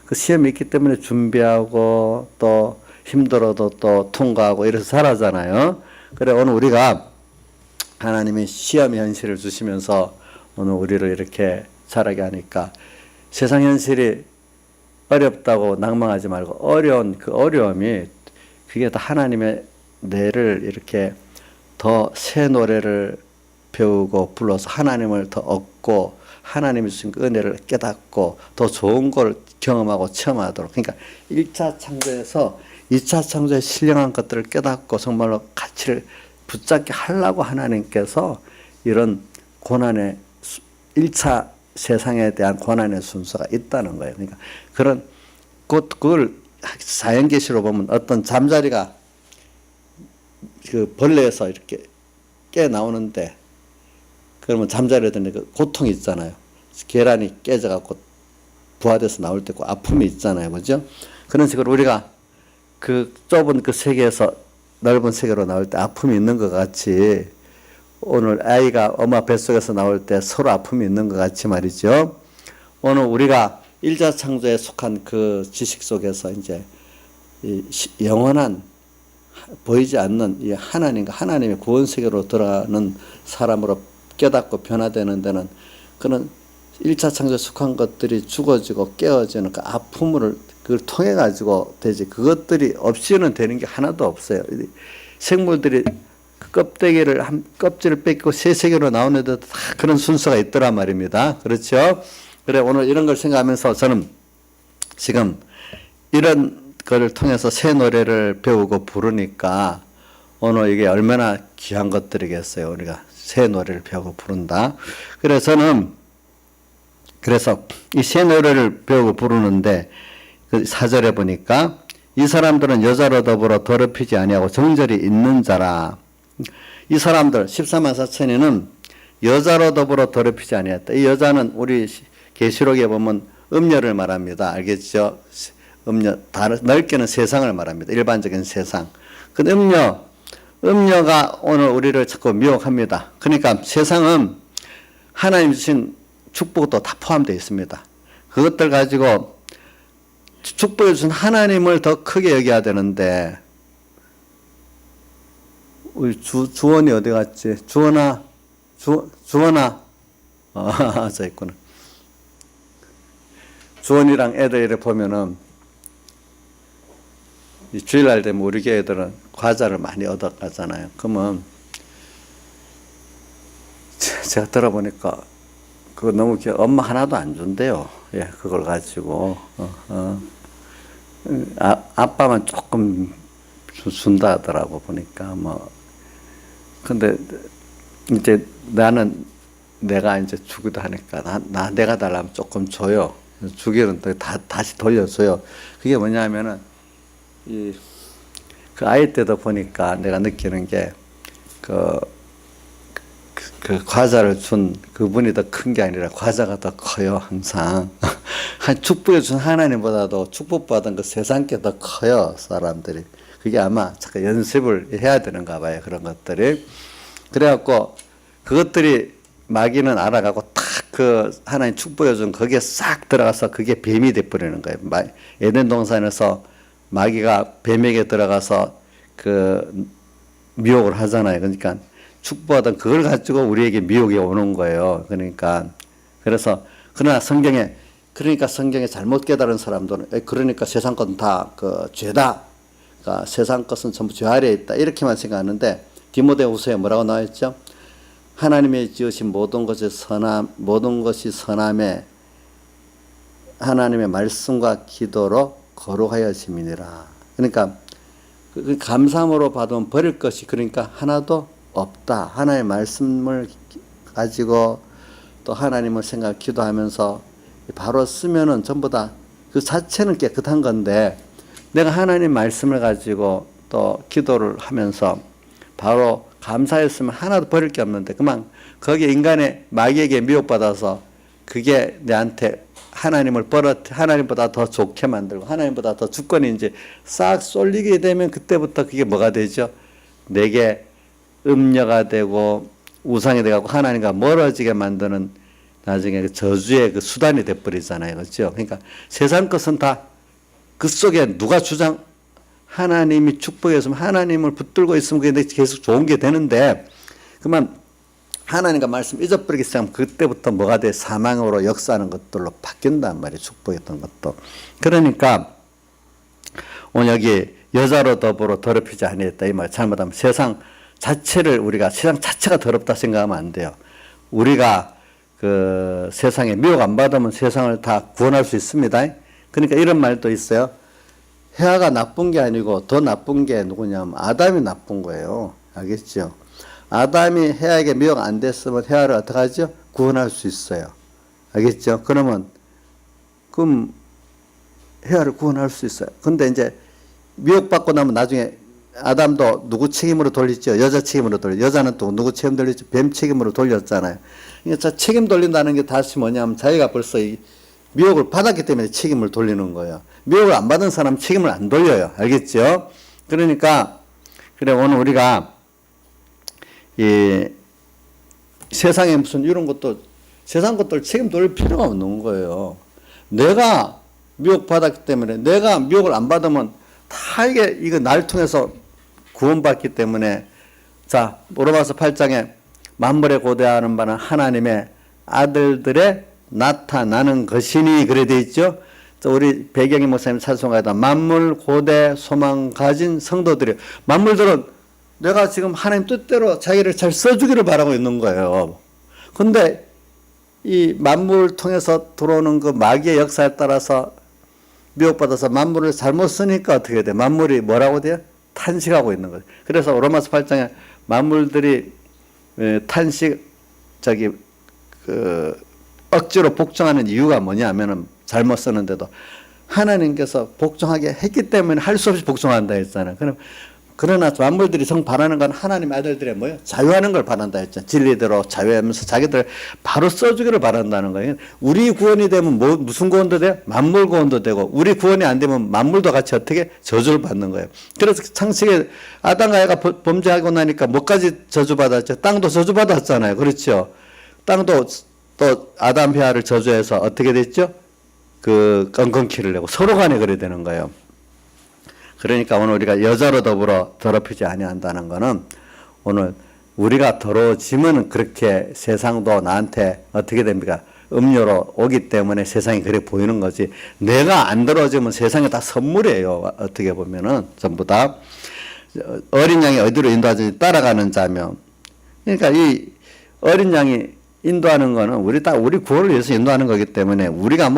그 시험이 있기 때문에 준비하고 또 힘들어도 또 통과하고 이래서 잘하잖아요. 그래 오늘 우리가 하나님이 시험의 현실을 주시면서 오늘 우리를 이렇게 자라게 하니까 세상 현실이 어렵다고 낭망하지 말고 어려운 그 어려움이 그게 다 하나님의 뇌를 이렇게 더 새 노래를 배우고 불러서 하나님을 더 얻고 하나님이 주신 그 은혜를 깨닫고 더 좋은 걸 경험하고 체험하도록 그러니까 1차 창조에서 2차 창조에 신령한 것들을 깨닫고 정말로 가치를 붙잡게 하려고 하나님께서 이런 고난의 1차 세상에 대한 고난의 순서가 있다는 거예요. 그러니까 그걸 자연계시로 보면 어떤 잠자리가 그 벌레에서 이렇게 깨 나오는데 그러면 잠자리에 드는 그 고통이 있잖아요. 계란이 깨져갖고 부화돼서 나올 때 그 아픔이 있잖아요. 그죠? 그런 식으로 우리가 그 좁은 그 세계에서 넓은 세계로 나올 때 아픔이 있는 것 같이 오늘 아이가 엄마 뱃속에서 나올 때 서로 아픔이 있는 것 같이 말이죠. 오늘 우리가 일자 창조에 속한 그 지식 속에서 이제 이 영원한 보이지 않는 이 하나님과 하나님의 구원 세계로 들어가는 사람으로 깨닫고 변화되는 데는 그런 1차 창조에 속한 것들이 죽어지고 깨어지는 그 아픔을 그걸 통해 가지고 되지. 그것들이 없이는 되는 게 하나도 없어요. 생물들이 그 껍질을 뺏고 새 세계로 나오는 데도 다 그런 순서가 있더란 말입니다. 그렇죠? 그래 오늘 이런 걸 생각하면서 저는 지금 이런 거를 통해서 새 노래를 배우고 부르니까 오늘 이게 얼마나 귀한 것들이겠어요. 우리가 새 노래를 배우고 부른다. 그래서 이 새 노래를 배우고 부르는데 그 4절에 보니까 이 사람들은 여자로 더불어 더럽히지 아니하고 정절이 있는 자라. 이 사람들 14만 4천이는 여자로 더불어 더럽히지 아니했다. 이 여자는 우리 계시록에 보면 음녀를 말합니다. 알겠죠? 음녀, 넓게는 세상을 말합니다. 일반적인 세상. 근데 음녀가 오늘 우리를 자꾸 미혹합니다. 그러니까 세상은 하나님 주신 축복도 다 포함되어 있습니다. 그것들 가지고 축복해 주신 하나님을 더 크게 여겨야 되는데 우리 주원이 어디 갔지? 주원아 저 있구나. 주원이랑 애들을 보면은 이 주일날 되면 우리 교회들은 과자를 많이 얻어가잖아요. 그러면 제가 들어보니까 그거 너무 엄마 하나도 안 준대요. 예, 그걸 가지고 아빠만 조금 준다 하더라고 보니까 뭐. 근데 이제 나는 내가 이제 주기도 하니까 내가 달라면 조금 줘요. 주기는 또 다시 돌려줘요. 그게 뭐냐면은 그 아이 때도 보니까 내가 느끼는 게 그 과자를 준 그분이 더 큰 게 아니라 과자가 더 커요, 항상. 축복해 준 하나님보다도 축복받은 그 세상 게 더 커요, 사람들이. 그게 아마 잠깐 연습을 해야 되는가 봐요, 그런 것들이. 그래갖고 그것들이 마귀는 알아가고 탁 그 하나님 축복해 준 거기에 싹 들어가서 그게 뱀이 돼버리는 거예요. 에덴 동산에서 마귀가 뱀에게 들어가서 그 미혹을 하잖아요. 그러니까 축복하던 그걸 가지고 우리에게 미혹이 오는 거예요. 그래서 그러나 성경에 잘못 깨달은 사람들은 그러니까 세상 건 다 그 죄다. 그러니까 세상 것은 전부 죄 아래에 있다. 이렇게만 생각하는데 디모데후서에 뭐라고 나와 있죠? 하나님이 지으신 모든 것이 선함에 하나님의 말씀과 기도로 거룩하여짐이니라. 그러니까 그 감사함으로 받으면 버릴 것이 그러니까 하나도 없다. 하나님의 말씀을 가지고 또 하나님을 생각 기도하면서 바로 쓰면은 전부 다 그 자체는 깨끗한 건데 내가 하나님 말씀을 가지고 또 기도를 하면서 바로 감사했으면 하나도 버릴 게 없는데 그만 거기에 인간의 마귀에게 미혹받아서 그게 내한테 하나님보다 더 좋게 만들고 하나님보다 더 주권이 이제 싹 쏠리게 되면 그때부터 그게 뭐가 되죠? 내게 음녀가 되고 우상이 되고 하나님과 멀어지게 만드는 나중에 그 저주의 그 수단이 돼버리잖아요. 그렇죠? 그러니까 세상 것은 다 그 속에 누가 하나님이 축복했으면 하나님을 붙들고 있으면 그게 계속 좋은 게 되는데 그만 하나님과 말씀 잊어버리기 시작하면 그때부터 뭐가 돼? 사망으로 역사하는 것들로 바뀐단 말이에요. 축복했던 것도. 그러니까 오늘 여기 여자로 더불어 더럽히지 아니했다 이 말 잘못하면 세상 자체가 더럽다 생각하면 안 돼요. 우리가 그 세상에 미혹 안 받으면 세상을 다 구원할 수 있습니다. 그러니까 이런 말도 있어요. 해아가 나쁜 게 아니고 더 나쁜 게 누구냐면 아담이 나쁜 거예요. 알겠죠? 아담이 해아에게 미혹 안 됐으면 해아를 어떻게 하죠? 구원할 수 있어요. 알겠죠? 그럼 해아를 구원할 수 있어요. 근데 이제 미혹받고 나면 나중에 아담도 누구 책임으로 돌리죠? 여자 책임으로 돌리죠. 여자는 또 누구 책임 돌리죠? 뱀 책임으로 돌렸잖아요. 그러니까 책임 돌린다는 게 다시 뭐냐면 자기가 벌써 이 미혹을 받았기 때문에 책임을 돌리는 거예요. 미혹을 안 받은 사람은 책임을 안 돌려요. 알겠죠? 그러니까 오늘 우리가 이 세상에 무슨 이런 것도 세상 것들 책임 돌릴 필요가 없는 거예요. 내가 미혹 받았기 때문에 내가 미혹을 안 받으면 다 이거 날 통해서 구원받기 때문에 자 로마서 8장에 만물에 고대하는 바는 하나님의 아들들의 나타나는 것이니 그래 돼 있죠. 우리 배경희 목사님 찬송가에다 만물 고대 소망 가진 성도들이 만물들은 내가 지금 하나님 뜻대로 자기를 잘 써주기를 바라고 있는 거예요. 근데 이 만물을 통해서 들어오는 그 마귀의 역사에 따라서 미혹받아서 만물을 잘못 쓰니까 어떻게 돼? 만물이 뭐라고 돼요? 탄식하고 있는 거예요. 그래서 로마서 8장에 만물들이 억지로 복종하는 이유가 뭐냐면은 잘못 쓰는데도 하나님께서 복종하게 했기 때문에 할 수 없이 복종한다 했잖아요. 그러나 만물들이 정 바라는 건 하나님 아들들의 뭐예요? 자유하는 걸 바란다 했잖아요. 진리대로 자유하면서 자기들 바로 써주기를 바란다는 거예요. 우리 구원이 되면 무슨 구원도 돼요? 만물 구원도 되고 우리 구원이 안 되면 만물도 같이 어떻게 저주를 받는 거예요. 그래서 창세기에 아담과 에가 범죄하고 나니까 뭐까지 저주받았죠? 땅도 저주받았잖아요. 그렇죠? 땅도 또 아담 헤아를 저주해서 어떻게 됐죠? 그 엉겅퀴를 내고 서로 간에 그래 되는 거예요. 그러니까 오늘 우리가 여자로 더불어 더럽히지 아니한다는 것은 오늘 우리가 더러워지면 그렇게 세상도 나한테 어떻게 됩니까? 음료로 오기 때문에 세상이 그래 보이는 거지. 내가 안 더러워지면 세상에 다 선물이에요. 어떻게 보면은 전부 다 어린 양이 어디로 인도하지 따라가는 자며. 그러니까 이 어린 양이 인도하는 거는 우리 구원을 위해서 인도하는 거기 때문에 우리가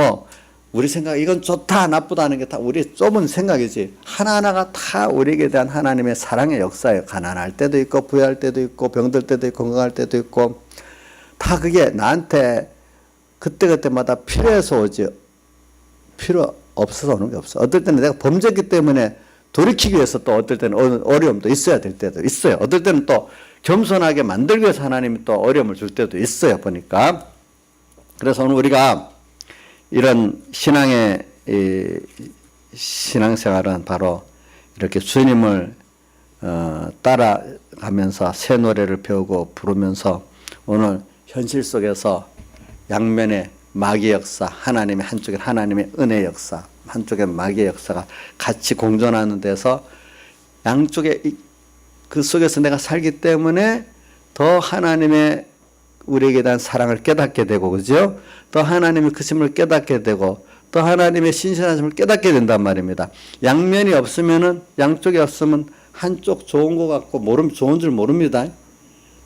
우리 생각 이건 좋다 나쁘다 하는 게 다 우리 좁은 생각이지 하나하나가 다 우리에게 대한 하나님의 사랑의 역사예요. 가난할 때도 있고 부유할 때도 있고 병들 때도 있고 건강할 때도 있고 다 그게 나한테 그때그때마다 필요해서 오지 필요 없어서 오는 게 없어. 어떨 때는 내가 범죄했기 때문에 돌이키기 위해서 또 어떨 때는 어려움도 있어야 될 때도 있어요. 어떨 때는 또 겸손하게 만들기 위해서 하나님이 또 어려움을 줄 때도 있어요. 보니까. 그래서 오늘 우리가 이런 신앙생활은 바로 이렇게 주님을 따라가면서 새 노래를 배우고 부르면서 오늘 현실 속에서 양면의 마귀의 역사, 하나님의 한쪽에 하나님의 은혜의 역사, 한쪽에 마귀의 역사가 같이 공존하는 데서 양쪽에 그 속에서 내가 살기 때문에 더 하나님의 우리에게 대한 사랑을 깨닫게 되고 그죠? 더 하나님의 크심을 깨닫게 되고 또 하나님의 신실하심을 깨닫게 된단 말입니다. 양면이 없으면은 양쪽이 없으면 한쪽 좋은 것 같고 좋은 줄 모릅니다.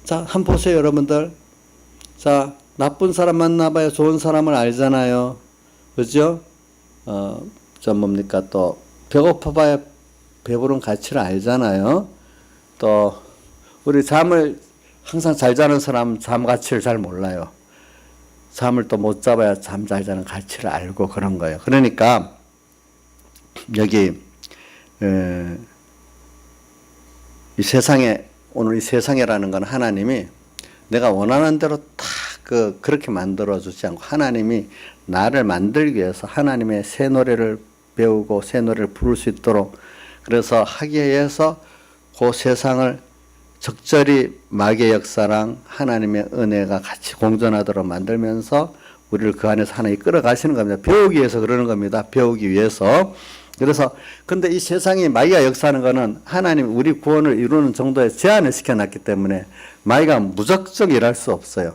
자, 한번 보세요, 여러분들. 자, 나쁜 사람 만나봐야 좋은 사람을 알잖아요. 그죠? 또 배고파봐야 배부른 가치를 알잖아요. 또 우리 잠을 항상 잘 자는 사람 잠 가치를 잘 몰라요. 잠을 또 못 잡아야 잠 잘 자는 가치를 알고 그런 거예요. 그러니까 여기 이 세상에 오늘 이 세상이라는 건 하나님이 내가 원하는 대로 다 그렇게 만들어 주지 않고 하나님이 나를 만들기 위해서 하나님의 새 노래를 배우고 새 노래를 부를 수 있도록 그래서 하기 위해서 그 세상을 적절히 마귀의 역사랑 하나님의 은혜가 같이 공존하도록 만들면서 우리를 그 안에서 하나님 끌어가시는 겁니다. 배우기 위해서 그러는 겁니다. 배우기 위해서. 그래서 근데 이 세상이 마귀가 역사하는 거는 하나님 우리 구원을 이루는 정도에 제한을 시켜놨기 때문에 마귀가 무작정 일할 수 없어요.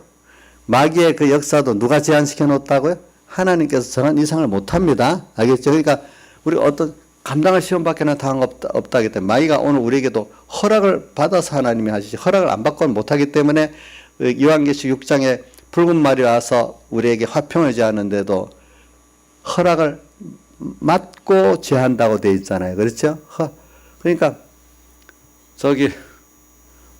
마귀의 그 역사도 누가 제한시켜 놓았다고요? 하나님께서 정한 이상을 못합니다. 알겠죠? 그러니까 우리 어떤 감당할 시험밖에나 당한 없다 하기 때문에 마귀가 오늘 우리에게도 허락을 받아서 하나님이 하시지 허락을 안 받고는 못하기 때문에 요한계시록 6장에 붉은 말이 와서 우리에게 화평을 제하는데도 허락을 맞고 제한다고 되어 있잖아요. 그렇죠? 그러니까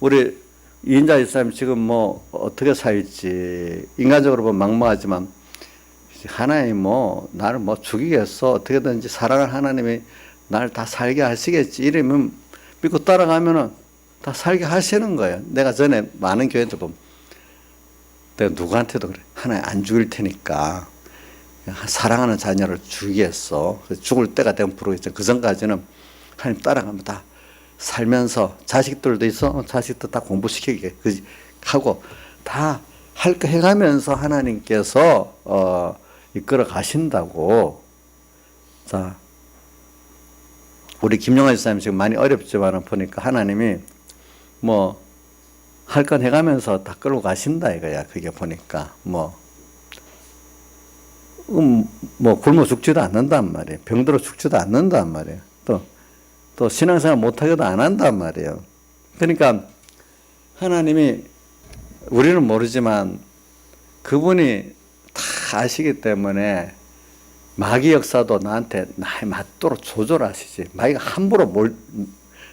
우리 이인자 집사님 지금 어떻게 살지 인간적으로 보면 막막하지만 하나님 나를 죽이겠어. 어떻게든지 사랑할 하나님이 나를 다 살게 하시겠지. 이러면 믿고 따라가면은 다 살게 하시는 거예요. 내가 전에 많은 교회들 보면 내가 누구한테도 그래. 하나님 안 죽일 테니까 사랑하는 자녀를 죽이겠어. 죽을 때가 되면 부르겠죠. 그 전까지는 하나님 따라가면 다 살면서 자식들도 있어. 자식들 다 공부시키게 하고 다 할 거 해가면서 하나님께서 이끌어 가신다고. 자, 우리 김용환 집사님 지금 많이 어렵지만 보니까 하나님이 뭐 할 건 해가면서 다 끌고 가신다 이거야. 그게 보니까 뭐 굶어 죽지도 않는단 말이에요. 병들어 죽지도 않는단 말이에요. 또 신앙생활 못하게도 안 한단 말이에요. 그러니까 하나님이 우리는 모르지만 그분이 다 아시기 때문에 마귀 역사도 나한테 나에 맞도록 조절하시지. 마귀가 함부로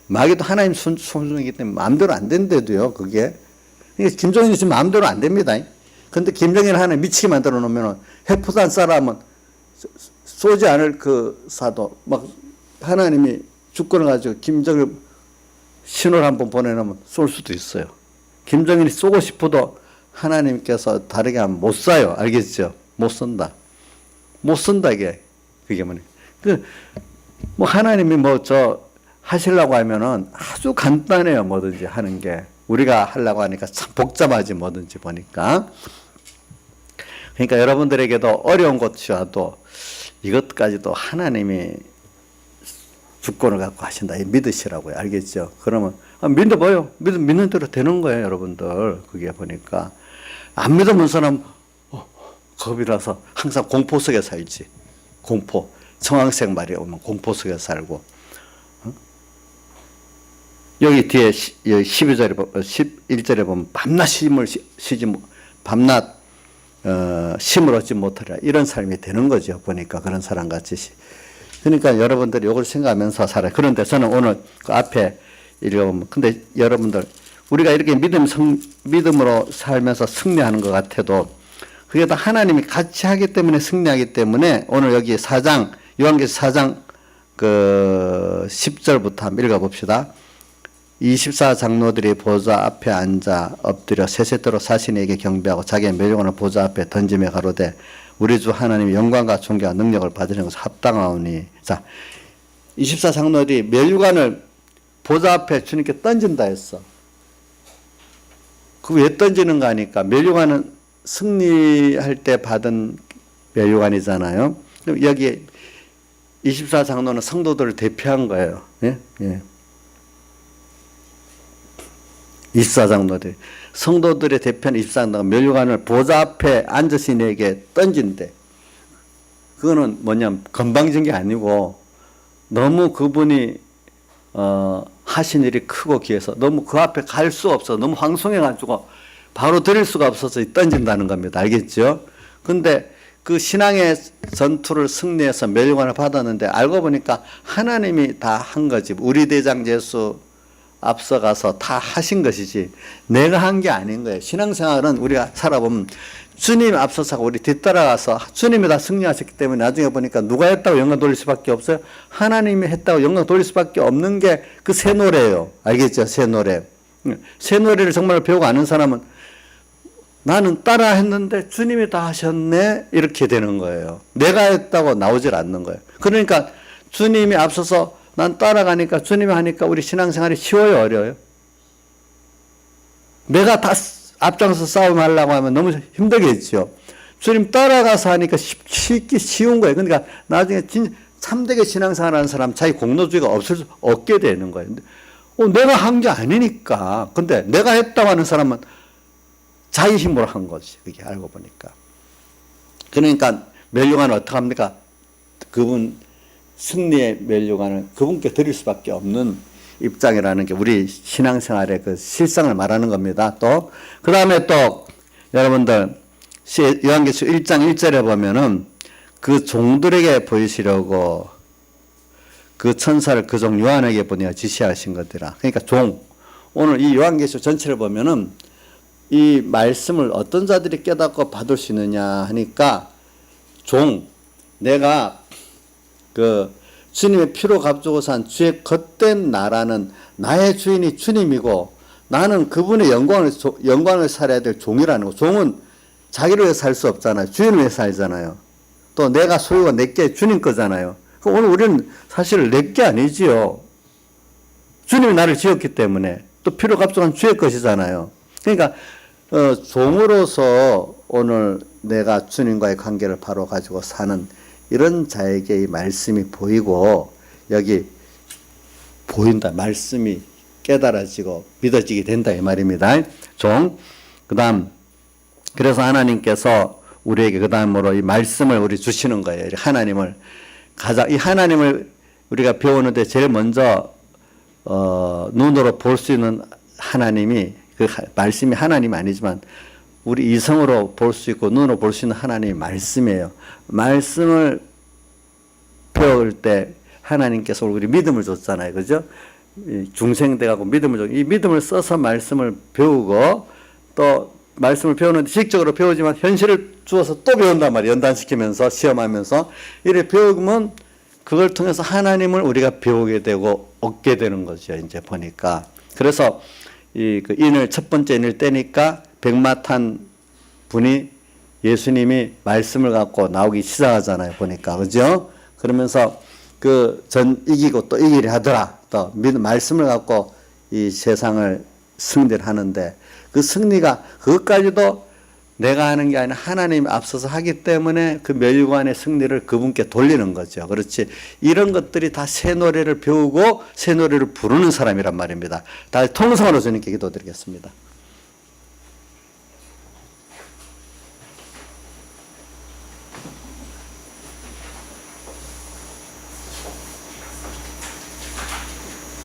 마귀도 하나님 손중이기 때문에 마음대로 안 된대도요, 그게. 그러니까 김정일이 지금 마음대로 안 됩니다. 근데 김정일 하나 미치게 만들어 놓으면 핵포탄 쏴라면 쏘지 않을 그 사도 막 하나님이 주권을 가지고 김정일 신호를 한번 보내놓으면 쏠 수도 있어요. 김정일이 쏘고 싶어도 하나님께서 다르게 하면 못 쏴요. 알겠죠? 못 쏜다. 못 쏜다, 이게. 그게 뭐냐. 뭐 하나님이 하시려고 하면은 아주 간단해요. 뭐든지 하는 게. 우리가 하려고 하니까 참 복잡하지, 뭐든지 보니까. 그러니까 여러분들에게도 어려운 것이 와도 이것까지도 하나님이 주권을 갖고 하신다. 믿으시라고요. 알겠죠? 그러면, 믿어봐요. 믿는 대로 되는 거예요, 여러분들. 그게 보니까. 안 믿으면 사람, 겁이 나서 항상 공포 속에 살지. 공포. 청황색 말이 오면 공포 속에 살고. 여기 뒤에 12절에, 11절에 보면 밤낮 심을 쉬지, 밤낮, 심을 얻지 못하리라. 이런 삶이 되는 거죠. 보니까 그런 사람 같이. 그러니까 여러분들이 이걸 생각하면서 살아요. 그런데 저는 오늘 그 앞에 읽어보면, 근데 여러분들, 우리가 이렇게 믿음으로 살면서 승리하는 것 같아도, 그게 다 하나님이 같이 하기 때문에 승리하기 때문에, 오늘 여기 4장, 요한계시록 4장 10절부터 한번 읽어봅시다. 24장로들이 보좌 앞에 앉아 엎드려 세세토록 사신에게 경배하고 자기의 멸류관을 보좌 앞에 던지며 가로되 우리 주 하나님의 영광과 존귀와 능력을 받으시는 것을 합당하오니. 자, 24장로들이 멸류관을 보좌 앞에 주님께 던진다 했어. 그 왜 던지는가 하니까 멸류관은 승리할 때 받은 멸류관이잖아요. 여기 24장로는 성도들을 대표한 거예요. 예? 예. 24장로들. 성도들의 대표는 24장로가 멸류관을 보좌 앞에 앉으신 이에게 던진대. 그거는 뭐냐면 건방진 게 아니고 너무 그분이 하신 일이 크고 귀해서 너무 그 앞에 갈 수 없어. 너무 황송해가지고 바로 드릴 수가 없어서 던진다는 겁니다. 알겠죠? 근데 그 신앙의 전투를 승리해서 멸류관을 받았는데 알고 보니까 하나님이 다 한 거지. 우리 대장 예수 앞서가서 다 하신 것이지 내가 한 게 아닌 거예요. 신앙생활은 우리가 살아보면 주님 앞서서 우리 뒤따라가서 주님이 다 승리하셨기 때문에 나중에 보니까 누가 했다고 영광 돌릴 수밖에 없어요. 하나님이 했다고 영광 돌릴 수밖에 없는 게 그 새 노래예요. 알겠죠? 새 노래. 새 노래를 정말 배우고 아는 사람은 나는 따라 했는데 주님이 다 하셨네 이렇게 되는 거예요. 내가 했다고 나오질 않는 거예요. 그러니까 주님이 앞서서 난 따라가니까 주님이 하니까 우리 신앙생활이 쉬워요, 어려워요? 내가 다 앞장서 싸움하려고 하면 너무 힘들겠죠. 주님 따라가서 하니까 쉽기 쉬운 거예요. 그러니까 나중에 참되게 신앙생활하는 사람 자기 공로주의가 없게 되는 거예요. 내가 한 게 아니니까. 근데 내가 했다고 하는 사람은 자기 힘으로 한 거지. 그게 알고 보니까. 그러니까 멸류관을 어떻게 합니까? 그분 승리의 멸류관을 그분께 드릴 수밖에 없는 입장이라는 게 우리 신앙생활의 그 실상을 말하는 겁니다. 또 그 다음에 또 여러분들 요한계시록 1장 1절에 보면은 그 종들에게 보이시려고 그 천사를 그 종 요한에게 보내어 지시하신 것이라. 그러니까 종. 오늘 이 요한계시록 전체를 보면은 이 말씀을 어떤 자들이 깨닫고 받을 수 있느냐 하니까 종. 내가 그 주님의 피로 값주고 산 주의 겉된 나라는 나의 주인이 주님이고 나는 그분의 영광을 살아야 될 종이라는 거. 종은 자기를 위해 살 수 없잖아요. 주인을 위해 살잖아요. 또 내가 소유가 내게 주님 거잖아요. 오늘 우리는 사실 내게 아니지요. 주님이 나를 지었기 때문에 또 피로 값주고 주의 것이잖아요. 그러니까 종으로서 오늘 내가 주님과의 관계를 바로 가지고 사는 이런 자에게 이 말씀이 보이고 여기 보인다. 말씀이 깨달아지고 믿어지게 된다 이 말입니다. 그다음 그래서 하나님께서 우리에게 그다음으로 이 말씀을 우리 주시는 거예요. 하나님을 이 하나님을 우리가 배우는데 제일 먼저 눈으로 볼 수 있는 하나님이 그 말씀이 하나님이 아니지만 우리 이성으로 볼 수 있고 눈으로 볼 수 있는 하나님이 말씀이에요. 말씀을 배울 때 하나님께서 우리 믿음을 줬잖아요. 그죠? 중생 돼가고 믿음을 줬. 이 믿음을 써서 말씀을 배우고 또 말씀을 배우는데 지식적으로 배우지만 현실을 주어서 또 배운단 말이에요. 연단시키면서 시험하면서 이렇게 배우면 그걸 통해서 하나님을 우리가 배우게 되고 얻게 되는 거죠. 이제 보니까. 그래서 그 인을 첫 번째 인을 떼니까 백마탄 분이 예수님이 말씀을 갖고 나오기 시작하잖아요. 보니까. 그죠? 그러면서 그 전 이기고 또 이기려 하더라. 또 말씀을 갖고 이 세상을 승리를 하는데 그 승리가 그것까지도 내가 하는 게 아니라 하나님이 앞서서 하기 때문에 그 멸관의 승리를 그분께 돌리는 거죠. 그렇지. 이런 것들이 다 새 노래를 배우고 새 노래를 부르는 사람이란 말입니다. 다 통성으로 주님께 기도드리겠습니다.